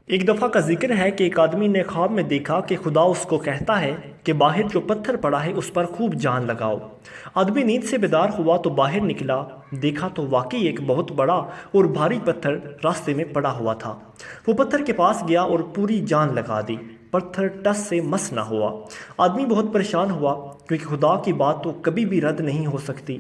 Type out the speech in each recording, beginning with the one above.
ایک دفعہ کا ذکر ہے کہ ایک آدمی نے خواب میں دیکھا کہ خدا اس کو کہتا ہے کہ باہر جو پتھر پڑا ہے اس پر خوب جان لگاؤ۔ آدمی نیند سے بیدار ہوا تو باہر نکلا، دیکھا تو واقعی ایک بہت بڑا اور بھاری پتھر راستے میں پڑا ہوا تھا۔ وہ پتھر کے پاس گیا اور پوری جان لگا دی، پتھر ٹس سے مس نہ ہوا۔ آدمی بہت پریشان ہوا کیونکہ خدا کی بات تو کبھی بھی رد نہیں ہو سکتی۔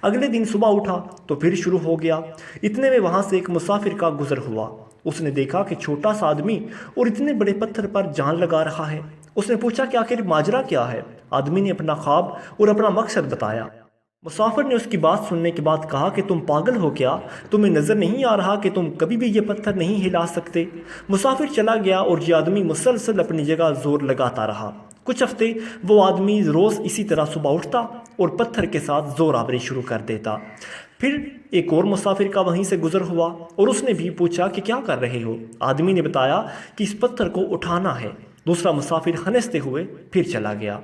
اگلے دن صبح اٹھا تو پھر شروع ہو گیا۔ اتنے میں وہاں سے ایک مسافر کا گزر ہوا۔ اس نے دیکھا کہ چھوٹا سا آدمی اور اتنے بڑے پتھر پر جان لگا رہا ہے۔ اس نے پوچھا کہ آخر ماجرا کیا ہے؟ آدمی نے اپنا خواب اور اپنا مقصد بتایا۔ مسافر نے اس کی بات سننے کے بعد کہا کہ تم پاگل ہو کیا؟ تمہیں نظر نہیں آ رہا کہ تم کبھی بھی یہ پتھر نہیں ہلا سکتے؟ مسافر چلا گیا اور یہ آدمی مسلسل اپنی جگہ زور لگاتا رہا۔ کچھ ہفتے وہ آدمی روز اسی طرح صبح اٹھتا اور پتھر کے ساتھ زور آوری شروع کر دیتا۔ پھر ایک اور مسافر کا وہیں سے گزر ہوا اور اس نے بھی پوچھا کہ کیا کر رہے ہو؟ آدمی نے بتایا کہ اس پتھر کو اٹھانا ہے۔ دوسرا مسافر ہنستے ہوئے پھر چلا گیا۔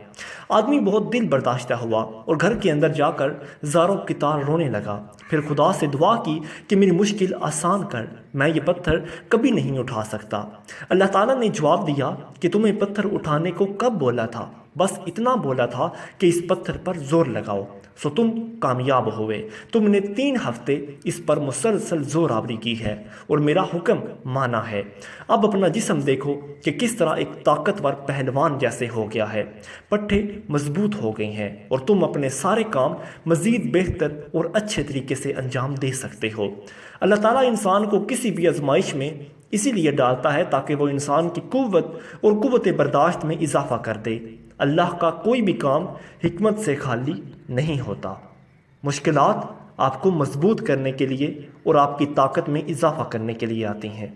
آدمی بہت دل برداشتہ ہوا اور گھر کے اندر جا کر زاروں کی طرح رونے لگا۔ پھر خدا سے دعا کی کہ میری مشکل آسان کر، میں یہ پتھر کبھی نہیں اٹھا سکتا۔ اللہ تعالیٰ نے جواب دیا کہ تمہیں پتھر اٹھانے کو کب بولا تھا؟ بس اتنا بولا تھا کہ اس پتھر پر زور لگاؤ، سو تم کامیاب ہوئے۔ تم نے 3 ہفتے اس پر مسلسل زور آوری کی ہے اور میرا حکم مانا ہے۔ اب اپنا جسم دیکھو کہ کس طرح ایک طاقتور پہلوان جیسے ہو گیا ہے، پٹھے مضبوط ہو گئی ہیں اور تم اپنے سارے کام مزید بہتر اور اچھے طریقے سے انجام دے سکتے ہو۔ اللہ تعالیٰ انسان کو کسی بھی آزمائش میں اسی لیے ڈالتا ہے تاکہ وہ انسان کی قوت اور قوت برداشت میں اضافہ کر دے۔ اللہ کا کوئی بھی کام حکمت سے خالی نہیں ہوتا۔ مشکلات آپ کو مضبوط کرنے کے لیے اور آپ کی طاقت میں اضافہ کرنے کے لیے آتی ہیں۔